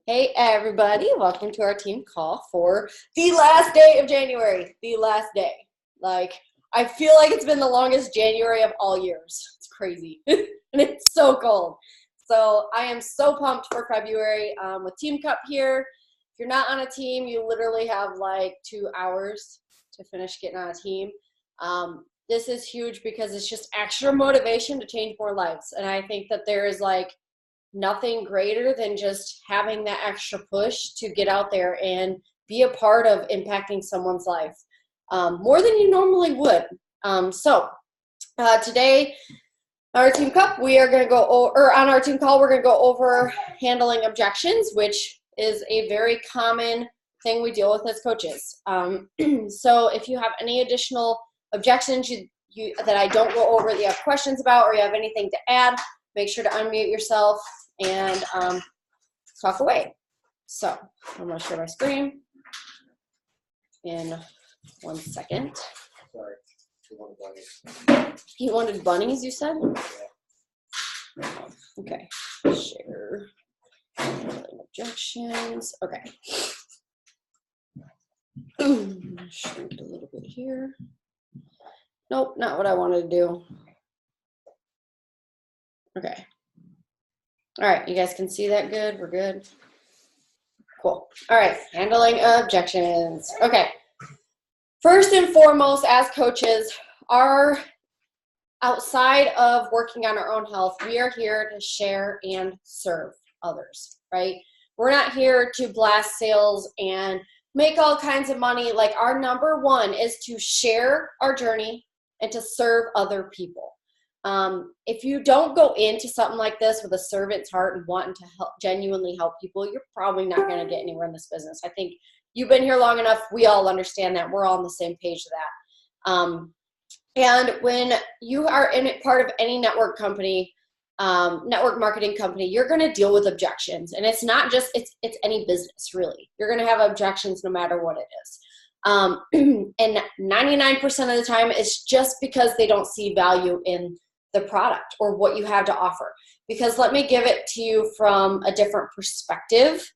Hey everybody, welcome to our team call for the last day of January. The last day. I feel like it's been the longest January of all years. It's crazy. And it's so cold. So I am so pumped for February with Team Cup here. If you're not on a team, you literally have like 2 hours to finish getting on a team. This is huge because it's just extra motivation to change more lives. And I think that there is nothing greater than just having that extra push to get out there and be a part of impacting someone's life more than you normally would. Today, our team cup, we are going to go over, on our team call, we're going to go over handling objections, which is a very common thing we deal with as coaches. So if you have any additional objections that I don't go over that you have questions about, or you have anything to add, make sure to unmute yourself and talk away. So I'm going to share my screen in 1 second. Sorry, you wanted bunnies. You wanted bunnies, you said? Yeah. Okay. Share. Objections. Okay. Shrink it a little bit here. Nope, not what I wanted to do. Okay. All right, you guys can see that good? We're good? Cool. All right, handling objections. Okay. First and foremost, as coaches, outside of working on our own health, we are here to share and serve others, right? We're not here to blast sales and make all kinds of money. Like, our number one is to share our journey and to serve other people. If you don't go into something like this with a servant's heart and wanting to genuinely help people, you're probably not going to get anywhere in this business. I think you've been here long enough. We all understand that. We're all on the same page of that. And when you are part of any network company, network marketing company, you're going to deal with objections. And it's not just, it's any business, really. You're going to have objections no matter what it is. And 99% of the time, it's just because they don't see value in the product or what you have to offer. Because let me give it to you from a different perspective.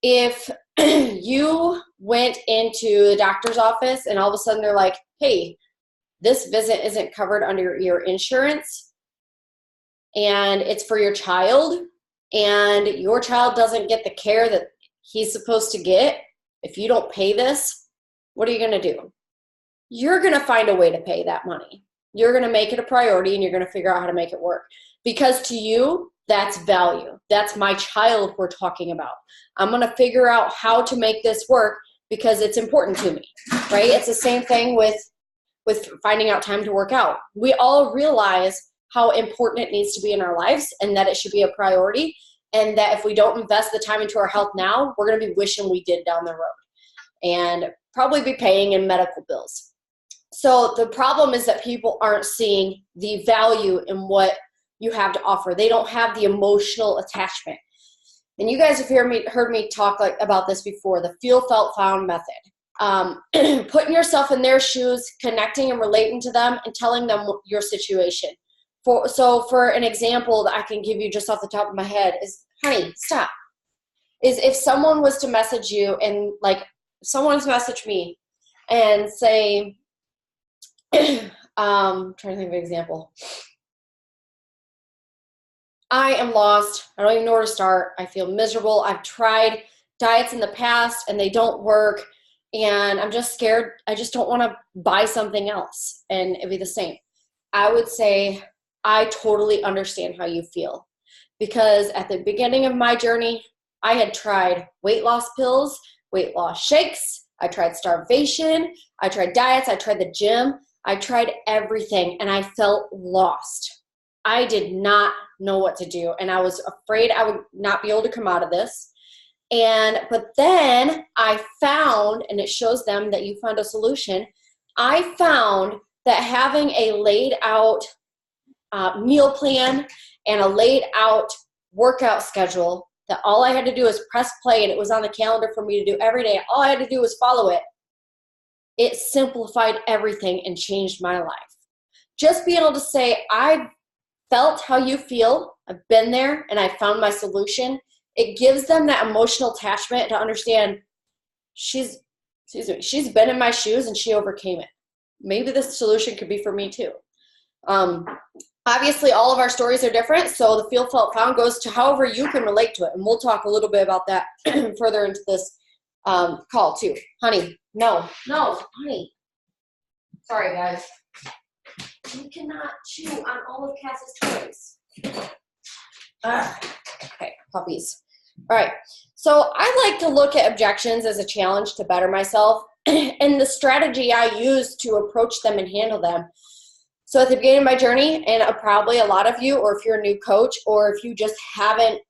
If you went into the doctor's office and all of a sudden they're like, hey, this visit isn't covered under your insurance and it's for your child, and your child doesn't get the care that he's supposed to get, if you don't pay this, what are you going to do? You're going to find a way to pay that money. You're going to make it a priority and you're going to figure out how to make it work. Because to you, that's value. That's my child we're talking about. I'm going to figure out how to make this work because it's important to me, right? It's the same thing with finding out time to work out. We all realize how important it needs to be in our lives and that it should be a priority, and that if we don't invest the time into our health now, we're going to be wishing we did down the road and probably be paying in medical bills. So the problem is that people aren't seeing the value in what you have to offer. They don't have the emotional attachment. And you guys have heard me talk about this before, the feel, felt, found method. Putting yourself in their shoes, connecting and relating to them, and telling them your situation. For an example that I can give you just off the top of my head is, honey, stop. Is if someone was to message you and someone's messaged me and say, trying to think of an example. I am lost. I don't even know where to start. I feel miserable. I've tried diets in the past and they don't work. And I'm just scared. I just don't want to buy something else and it'd be the same. I would say, I totally understand how you feel. Because at the beginning of my journey, I had tried weight loss pills, weight loss shakes. I tried starvation. I tried diets. I tried the gym. I tried everything and I felt lost. I did not know what to do and I was afraid I would not be able to come out of this. But then I found, and it shows them that you found a solution, I found that having a laid out meal plan and a laid out workout schedule, that all I had to do was press play and it was on the calendar for me to do every day. All I had to do was follow it. It simplified everything and changed my life. Just being able to say, I've felt how you feel, I've been there, and I found my solution, it gives them that emotional attachment to understand she's been in my shoes and she overcame it. Maybe this solution could be for me too. Obviously, all of our stories are different, so the feel, felt, found goes to however you can relate to it, and we'll talk a little bit about that further into this call too. Honey, no, honey. Sorry, guys. You cannot chew on all of Cass's toys. Okay, puppies. All right, so I like to look at objections as a challenge to better myself and the strategy I use to approach them and handle them. So at the beginning of my journey, and probably a lot of you, or if you're a new coach, or if you just haven't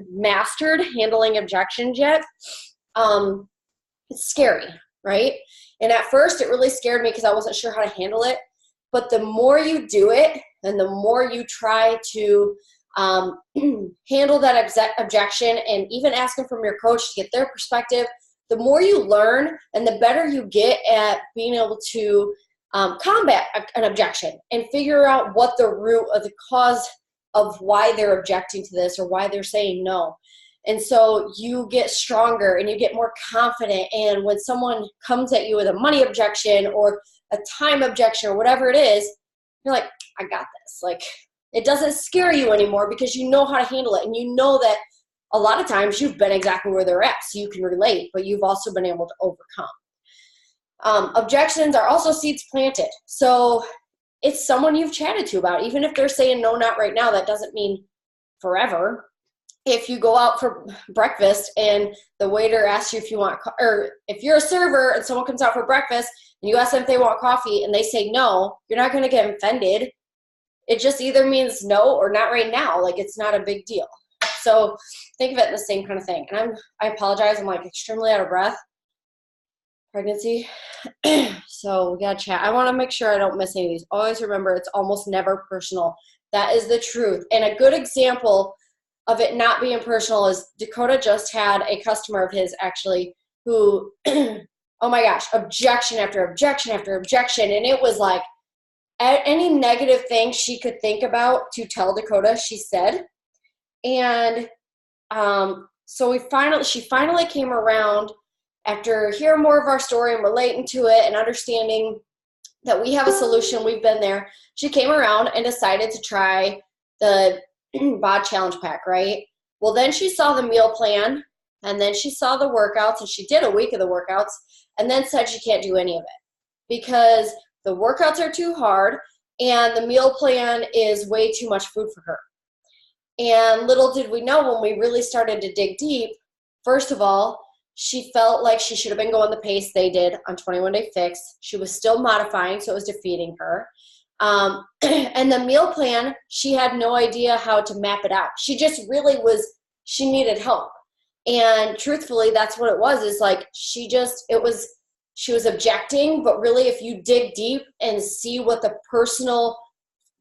mastered handling objections yet, it's scary, right? And at first, it really scared me because I wasn't sure how to handle it. But the more you do it, and the more you try to handle that objection, and even asking from your coach to get their perspective, the more you learn, and the better you get at being able to combat an objection and figure out what the root of the cause of why they're objecting to this or why they're saying no. And so you get stronger and you get more confident. And when someone comes at you with a money objection or a time objection or whatever it is, you're like, I got this. Like, it doesn't scare you anymore because you know how to handle it. And you know that a lot of times you've been exactly where they're at, so you can relate, but you've also been able to overcome. Objections are also seeds planted. So it's someone you've chatted to about. Even if they're saying no, not right now, that doesn't mean forever. If you go out for breakfast and the waiter asks you if you want, or if you're a server and someone comes out for breakfast and you ask them if they want coffee and they say no, you're not going to get offended. It just either means no or not right now. Like, it's not a big deal. So think of it in the same kind of thing. And I apologize. I'm like extremely out of breath. Pregnancy. So we got to chat. I want to make sure I don't miss any of these. Always remember, it's almost never personal. That is the truth. And a good example of it not being personal is Dakota just had a customer of his actually who, oh my gosh, objection after objection after objection. And it was like any negative thing she could think about to tell Dakota, she said. And so she finally came around after hearing more of our story and relating to it and understanding that we have a solution. We've been there. She came around and decided to try the BOD challenge pack, right? Well, then she saw the meal plan, and then she saw the workouts, and she did a week of the workouts, and then said she can't do any of it because the workouts are too hard and the meal plan is way too much food for her. And little did we know, when we really started to dig deep, first of all, she felt like she should have been going the pace they did on 21 Day Fix. She was still modifying, so it was defeating her. And the meal plan, she had no idea how to map it out. She just really she needed help. And truthfully, that's what it was, is like she was objecting, but really if you dig deep and see what the personal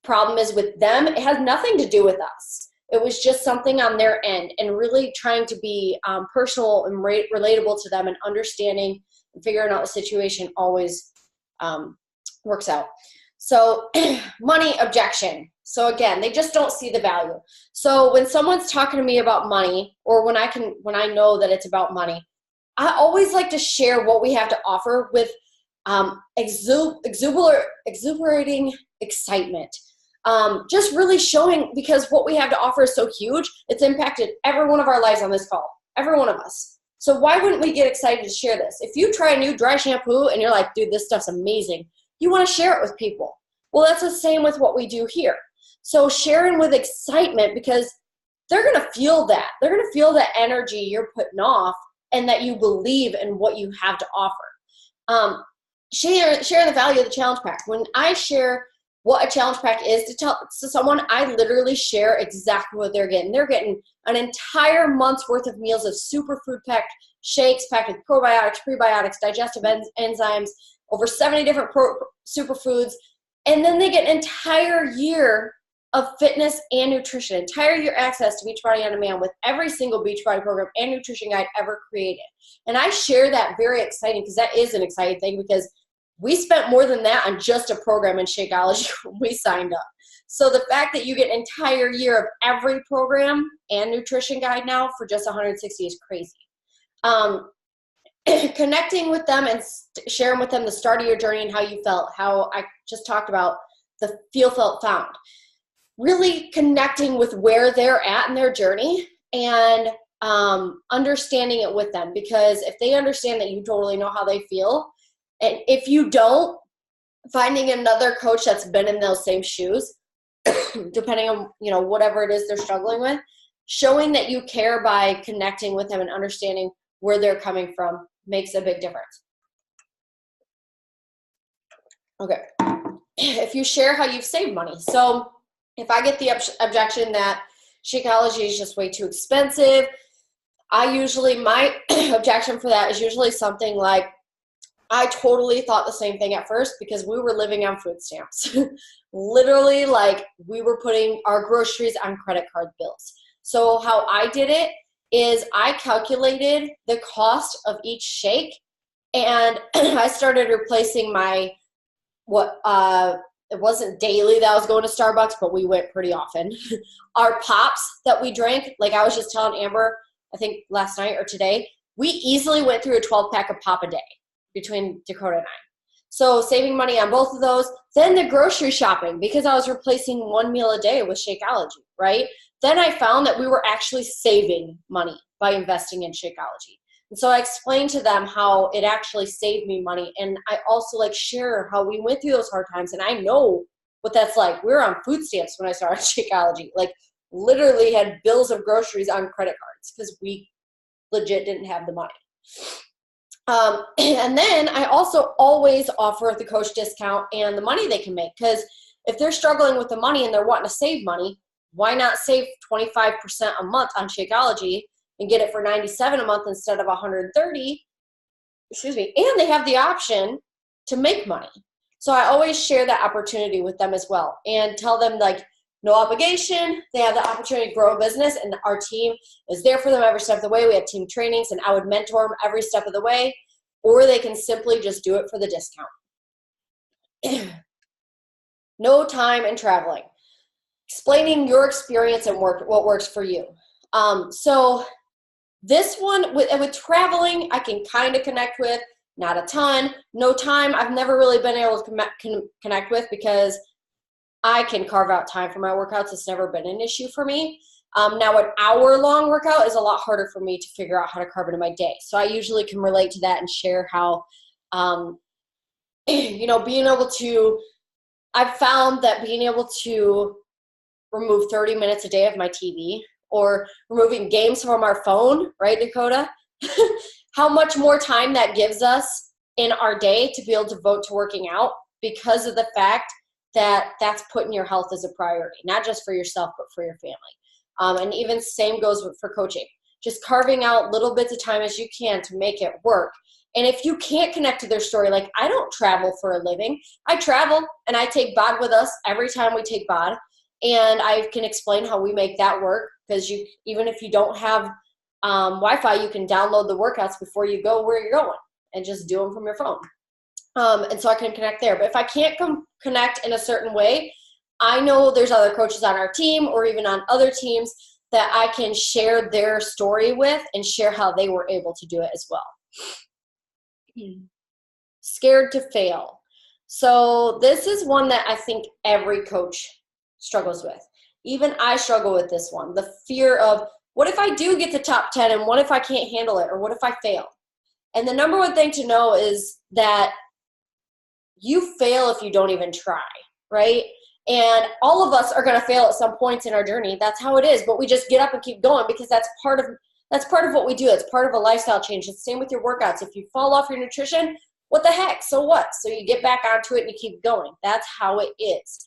problem is with them, it has nothing to do with us. It was just something on their end, and really trying to be personal and relatable to them, and understanding and figuring out the situation always works out. So money objection. So again, they just don't see the value. So when someone's talking to me about money, or when I know that it's about money, I always like to share what we have to offer with exuberating excitement. Just really showing, because what we have to offer is so huge, it's impacted every one of our lives on this call, every one of us. So why wouldn't we get excited to share this? If you try a new dry shampoo and you're like, dude, this stuff's amazing, you want to share it with people. Well, that's the same with what we do here. So sharing with excitement, because they're going to feel that. They're going to feel the energy you're putting off, and that you believe in what you have to offer. Share the value of the challenge pack. When I share what a challenge pack is to someone, I literally share exactly what they're getting. They're getting an entire month's worth of meals of superfood packed shakes packed with probiotics, prebiotics, digestive enzymes, over 70 different superfoods. And then they get an entire year of fitness and nutrition, entire year access to Beachbody On Demand with every single Beachbody program and nutrition guide ever created. And I share that very exciting, because that is an exciting thing, because we spent more than that on just a program in Shakeology when we signed up. So the fact that you get an entire year of every program and nutrition guide now for just 160 is crazy. Connecting with them and sharing with them the start of your journey and how you felt, how I just talked about the feel, felt, found. Really connecting with where they're at in their journey and understanding it with them, because if they understand that you totally know how they feel, and if you don't, finding another coach that's been in those same shoes, depending on, whatever it is they're struggling with, showing that you care by connecting with them and understanding where they're coming from makes a big difference. Okay. If you share how you've saved money. So if I get the objection that Shakeology is just way too expensive, my objection for that is usually something like, I totally thought the same thing at first because we were living on food stamps. Literally, like, we were putting our groceries on credit card bills. So how I did it is I calculated the cost of each shake, and I started replacing it wasn't daily that I was going to Starbucks, but we went pretty often. Our pops that we drank, like I was just telling Amber, I think last night or today, we easily went through a 12-pack of pop a day between Dakota and I. So saving money on both of those. Then the grocery shopping, because I was replacing one meal a day with Shakeology, right? Then I found that we were actually saving money by investing in Shakeology. And so I explained to them how it actually saved me money. And I also share how we went through those hard times. And I know what that's like. We were on food stamps when I started Shakeology. Literally had bills of groceries on credit cards because we legit didn't have the money. And then I also always offer the coach discount and the money they can make, because if they're struggling with the money and they're wanting to save money, why not save 25% a month on Shakeology and get it for $97 a month instead of $130? Excuse me. And they have the option to make money. So I always share that opportunity with them as well and tell them no obligation. They have the opportunity to grow a business, and our team is there for them every step of the way. We have team trainings, and I would mentor them every step of the way, or they can simply just do it for the discount. No time and traveling. Explaining your experience and what works for you. So this one, with traveling, I can kind of connect with, not a ton. No time, I've never really been able to connect with, because I can carve out time for my workouts. It's never been an issue for me. Now, an hour-long workout is a lot harder for me to figure out how to carve into my day. So I usually can relate to that and share how, being able to, I've found that being able to remove 30 minutes a day of my TV, or removing games from our phone, right, Dakota? How much more time that gives us in our day to be able to devote to working out, because of the fact that that's putting your health as a priority, not just for yourself, but for your family. And even same goes for coaching. Just carving out little bits of time as you can to make it work. And if you can't connect to their story, I don't travel for a living. I travel and I take BOD with us every time we take BOD. And I can explain how we make that work, because even if you don't have Wi-Fi, you can download the workouts before you go where you're going and just do them from your phone. And so I can connect there. But if I can't connect in a certain way, I know there's other coaches on our team or even on other teams that I can share their story with and share how they were able to do it as well. Scared to fail. So this is one that I think every coach struggles with. Even I struggle with this one. The fear of, what if I do get to top 10 and what if I can't handle it, or what if I fail? And the number one thing to know is that you fail if you don't even try, right? And all of us are going to fail at some points in our journey. That's how it is. But we just get up and keep going, because that's part of what we do. It's part of a lifestyle change. It's the same with your workouts. If you fall off your nutrition, what the heck? So what? So you get back onto it and you keep going. That's how it is.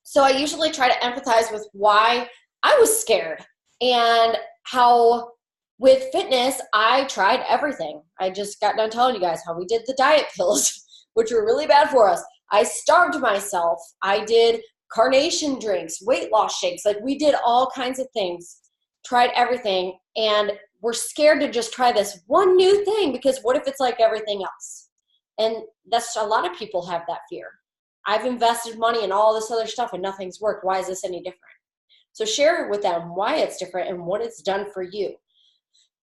So I usually try to empathize with why I was scared, and how with fitness, I tried everything. I just got done telling you guys how we did the diet pills, which were really bad for us. I starved myself. I did carnation drinks, weight loss shakes. We did all kinds of things, tried everything, and we're scared to just try this one new thing, because what if it's like everything else? And that's, a lot of people have that fear. I've invested money in all this other stuff and nothing's worked. Why is this any different? So share with them why it's different and what it's done for you.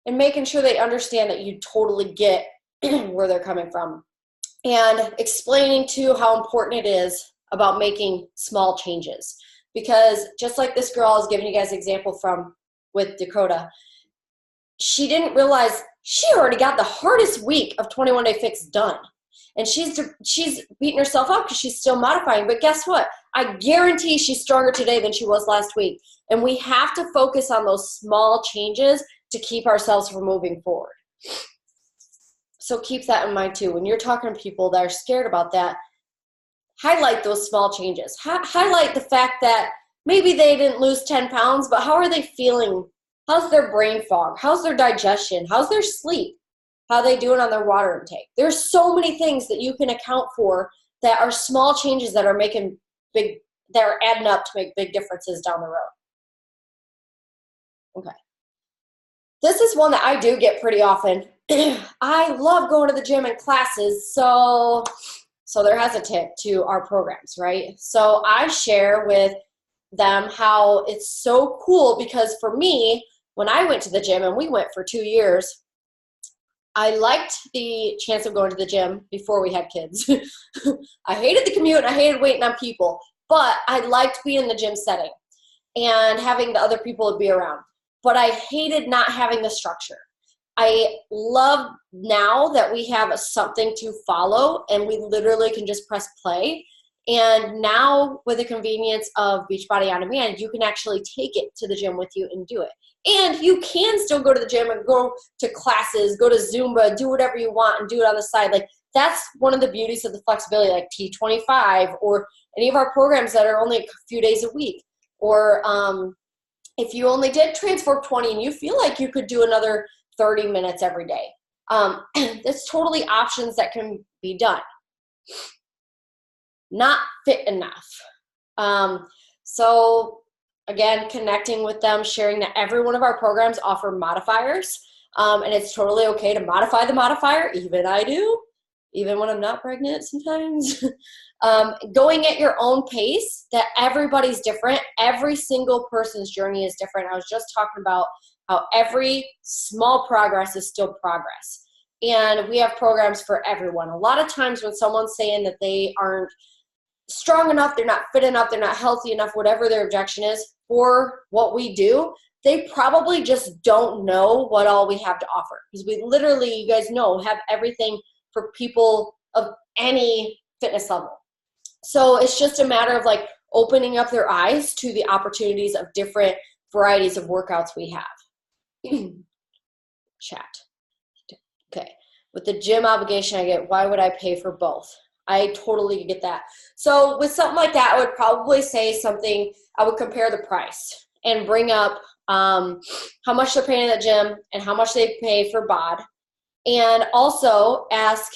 And making sure they understand that you totally get where they're coming from. And explaining to how important it is about making small changes. Because just like this girl I was giving you guys an example from with Dakota, she didn't realize she already got the hardest week of 21 Day Fix done. And she's beating herself up because she's still modifying. But guess what? I guarantee she's stronger today than she was last week. And we have to focus on those small changes to keep ourselves from moving forward. So keep that in mind too. When you're talking to people that are scared about that, highlight those small changes. Highlight the fact that maybe they didn't lose 10 pounds, but how are they feeling? How's their brain fog? How's their digestion? How's their sleep? How are they doing on their water intake? There's so many things that you can account for that are small changes that are that are adding up to make big differences down the road. Okay. This is one that I do get pretty often. I love going to the gym and classes, so they're hesitant to our programs, right? So I share with them how it's so cool because for me, when I went to the gym, and we went for 2 years, I liked the chance of going to the gym before we had kids. I hated the commute and I hated waiting on people, but I liked being in the gym setting and having the other people be around. But I hated not having the structure. I love now that we have something to follow and we literally can just press play. And now with the convenience of Beachbody On Demand, you can actually take it to the gym with you and do it. And you can still go to the gym and go to classes, go to Zumba, do whatever you want and do it on the side. Like that's one of the beauties of the flexibility, like T25 or any of our programs that are only a few days a week. Or if you only did Transform 20 and you feel like you could do another 30 minutes every day. There's totally options that can be done. Not fit enough. So again, connecting with them, sharing that every one of our programs offer modifiers. And it's totally okay to modify the modifier. Even I do, even when I'm not pregnant sometimes. Going at your own pace, that everybody's different. Every single person's journey is different. I was just talking about how every small progress is still progress. And we have programs for everyone. A lot of times when someone's saying that they aren't strong enough, they're not fit enough, they're not healthy enough, whatever their objection is for what we do, they probably just don't know what all we have to offer. Because we literally, you guys know, have everything for people of any fitness level. So it's just a matter of like opening up their eyes to the opportunities of different varieties of workouts we have. Chat. Okay. With the gym obligation I get, why would I pay for both? I totally get that. So with something like that, I would probably say something, I would compare the price and bring up how much they're paying at the gym and how much they pay for BOD. And also ask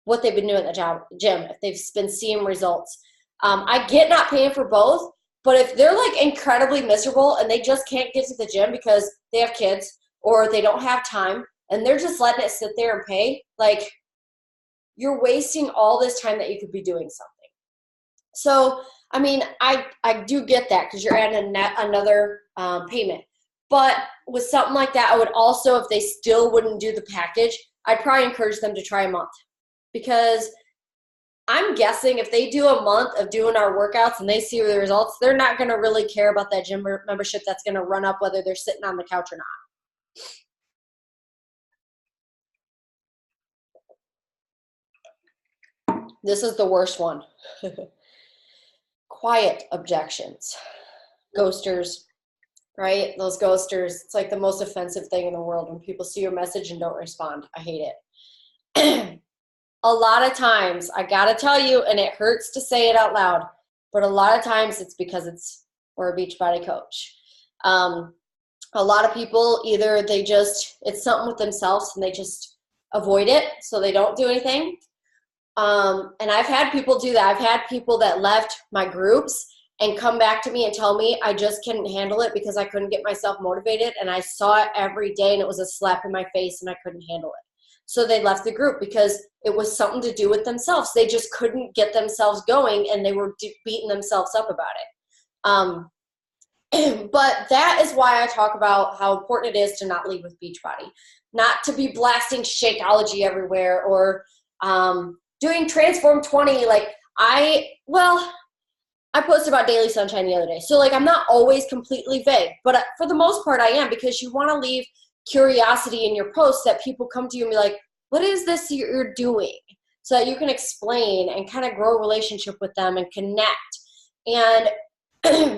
what they've been doing at the gym, if they've been seeing results. I get not paying for both, but if they're like incredibly miserable and they just can't get to the gym because they have kids or they don't have time and they're just letting it sit there and pay, like you're wasting all this time that you could be doing something. So, I mean, I do get that because you're adding another payment. But with something like that, I would also, if they still wouldn't do the package, I'd probably encourage them to try a month. Because I'm guessing if they do a month of doing our workouts and they see the results, they're not going to really care about that gym membership that's going to run up whether they're sitting on the couch or not. This is the worst one. Quiet objections. Ghosters, right? Those ghosters, it's like the most offensive thing in the world when people see your message and don't respond. I hate it. A lot of times, I gotta tell you, and it hurts to say it out loud, but a lot of times it's because we're a Beachbody coach. A lot of people, either it's something with themselves and they just avoid it, so they don't do anything. And I've had people do that. I've had people that left my groups and come back to me and tell me I just couldn't handle it because I couldn't get myself motivated, and I saw it every day and it was a slap in my face and I couldn't handle it. So they left the group because it was something to do with themselves. They just couldn't get themselves going, and they were beating themselves up about it. But that is why I talk about how important it is to not lead with Beachbody, not to be blasting Shakeology everywhere or doing Transform 20. Like I posted about Daily Sunshine the other day. So like I'm not always completely vague, but for the most part I am, because you want to leave curiosity in your posts that people come to you and be like, what is this you're doing? So that you can explain and kind of grow a relationship with them and connect. And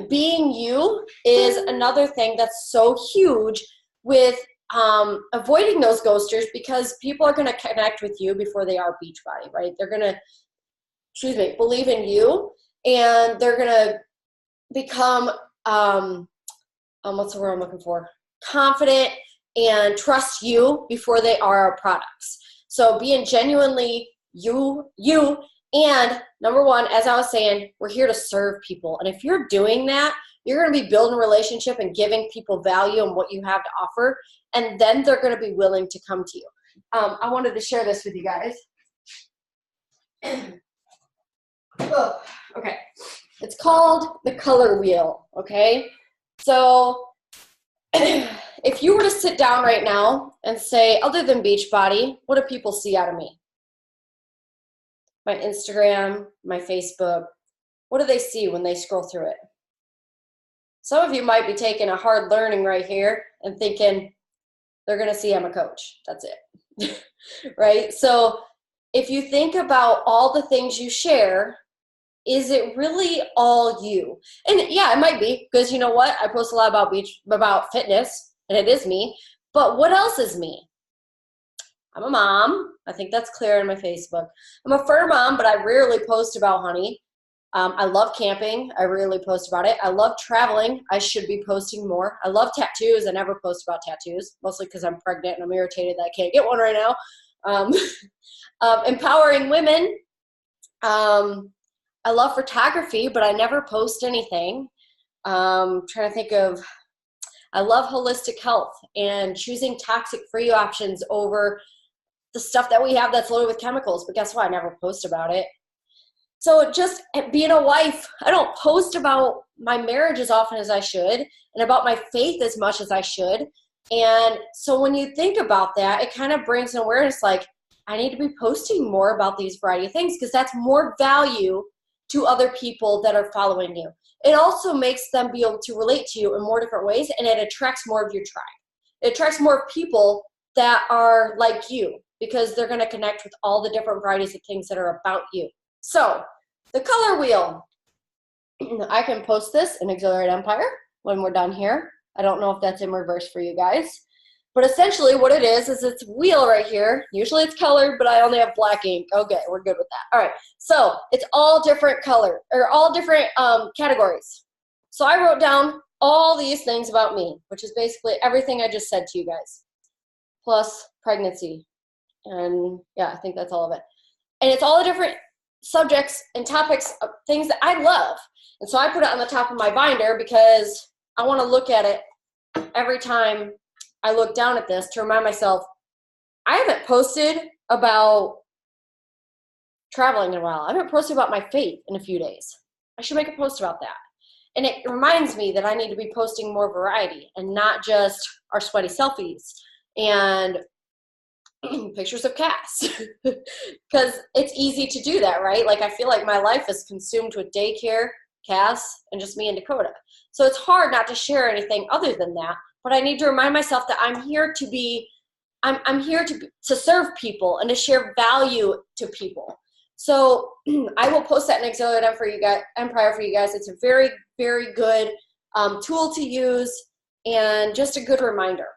being you is another thing that's so huge with avoiding those ghosters, because people are going to connect with you before they are Beachbody, right? They're going to, believe in you, and they're going to become, what's the word I'm looking for? Confident and trust you before they are our products. So being genuinely you, and number one, as I was saying, we're here to serve people. And if you're doing that, you're going to be building a relationship and giving people value and what you have to offer. And then they're going to be willing to come to you. I wanted to share this with you guys. Oh, okay. It's called the color wheel. Okay. So if you were to sit down right now and say, other than Beachbody, what do people see out of me? My Instagram, my Facebook, what do they see when they scroll through it? Some of you might be taking a hard learning right here and thinking they're going to see I'm a coach. That's it. Right? So if you think about all the things you share, is it really all you? And yeah, it might be, because you know what? I post a lot about fitness, and it is me. But what else is me? I'm a mom. I think that's clear in my Facebook. I'm a fur mom, but I rarely post about honey. I love camping. I rarely post about it. I love traveling. I should be posting more. I love tattoos. I never post about tattoos, mostly because I'm pregnant and I'm irritated that I can't get one right now. Empowering women. I love photography, but I never post anything. Trying to think of, I love holistic health and choosing toxic-free options over the stuff that we have that's loaded with chemicals. But guess what? I never post about it. So just being a wife, I don't post about my marriage as often as I should, and about my faith as much as I should. And so when you think about that, it kind of brings an awareness like, I need to be posting more about these variety of things, because that's more value to other people that are following you. It also makes them be able to relate to you in more different ways, and it attracts more of your tribe. It attracts more people that are like you, because they're going to connect with all the different varieties of things that are about you. So the color wheel, I can post this in Exhilarate Empire when we're done here. I don't know if that's in reverse for you guys. But essentially what it is it's a wheel right here. Usually it's colored, but I only have black ink. Okay, we're good with that. All right, so it's all different color, or all different categories. So I wrote down all these things about me, which is basically everything I just said to you guys, plus pregnancy. And yeah, I think that's all of it. And it's all the different subjects and topics of things that I love. And so I put it on the top of my binder because I want to look at it every time I look down at this to remind myself, I haven't posted about traveling in a while. I haven't posted about my faith in a few days. I should make a post about that. And it reminds me that I need to be posting more variety and not just our sweaty selfies and pictures of Cass. Because it's easy to do that, right? Like I feel like my life is consumed with daycare, Cass, and just me and Dakota. So it's hard not to share anything other than that. But I need to remind myself that I'm here to be, I'm here to serve people and to share value to people. So I will post that in Exhilarate Empire for you guys. It's a very, very good tool to use and just a good reminder.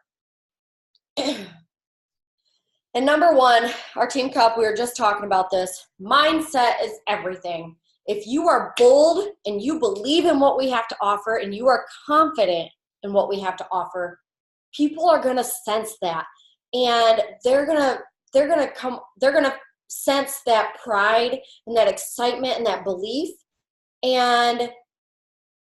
And number one, our Team Cup, we were just talking about this. Mindset is everything. If you are bold and you believe in what we have to offer and you are confident in what we have to offer, people are going to sense that, and they're going to sense that pride and that excitement and that belief. And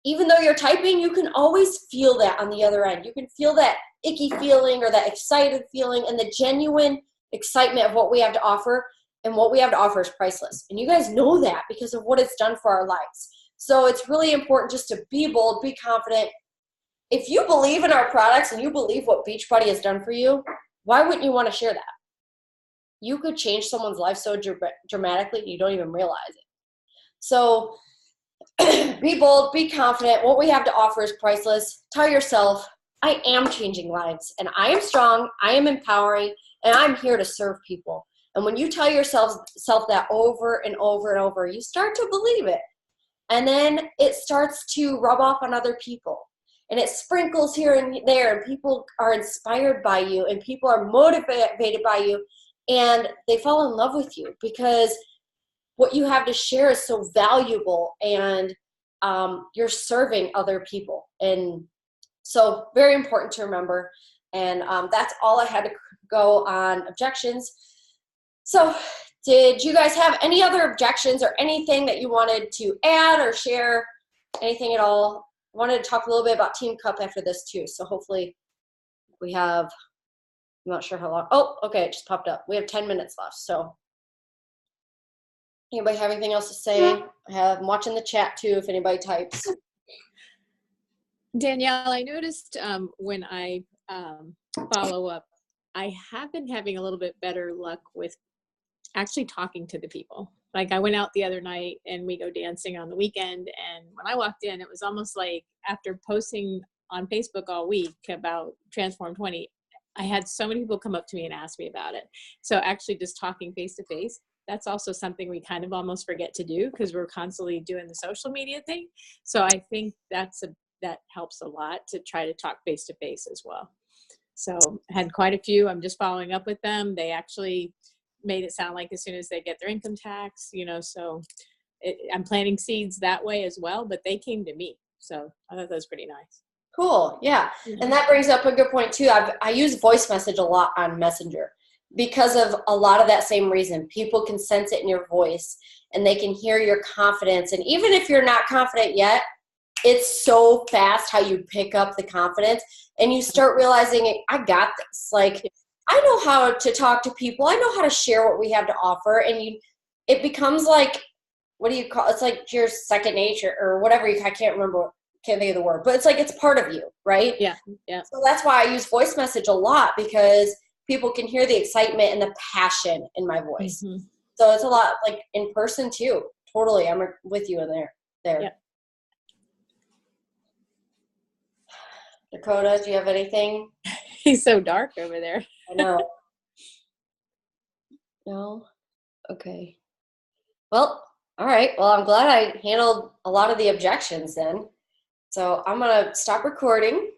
even though you're typing, you can always feel that on the other end. You can feel that icky feeling or that excited feeling, and the genuine excitement of what we have to offer, and what we have to offer is priceless. And you guys know that because of what it's done for our lives. So it's really important just to be bold, be confident. If you believe in our products and you believe what Beachbody has done for you, why wouldn't you want to share that? You could change someone's life so dramatically you don't even realize it. So be bold, be confident. What we have to offer is priceless. Tell yourself, I am changing lives, and I am strong, I am empowering, and I'm here to serve people. And when you tell yourself that over and over and over, you start to believe it. And then it starts to rub off on other people. And it sprinkles here and there, and people are inspired by you, and people are motivated by you, and they fall in love with you because what you have to share is so valuable, and you're serving other people. And so very important to remember. And that's all I had to go on objections. So did you guys have any other objections or anything that you wanted to add or share? Anything at all? I wanted to talk a little bit about Team Cup after this too. So hopefully we have, I'm not sure how long. Oh, okay, it just popped up. We have 10 minutes left. So anybody have anything else to say? I'm watching the chat too if anybody types. Danielle, I noticed when I follow up, I have been having a little bit better luck with actually talking to the people. Like I went out the other night and we go dancing on the weekend. And when I walked in, it was almost like after posting on Facebook all week about Transform 20, I had so many people come up to me and ask me about it. So actually just talking face to face, that's also something we kind of almost forget to do because we're constantly doing the social media thing. So I think that helps a lot to try to talk face to face as well. So I had quite a few. I'm just following up with them. They actually made it sound like as soon as they get their income tax, so I'm planting seeds that way as well, but they came to me. So I thought that was pretty nice. Cool. Yeah. And that brings up a good point too. I use voice message a lot on Messenger because of a lot of that same reason. People can sense it in your voice and they can hear your confidence. And even if you're not confident yet, it's so fast how you pick up the confidence and you start realizing, I got this. Like, I know how to talk to people. I know how to share what we have to offer. And it becomes like, what do you call it? It's like your second nature or whatever. I can't think of the word, but it's like, it's part of you, right? Yeah. Yeah. So that's why I use voice message a lot because people can hear the excitement and the passion in my voice. Mm-hmm. So it's a lot like in person too. Totally. I'm with you in there. Yeah. Dakota, do you have anything? He's so dark over there. I know. No? Okay. Well, all right. Well, I'm glad I handled a lot of the objections then. So I'm going to stop recording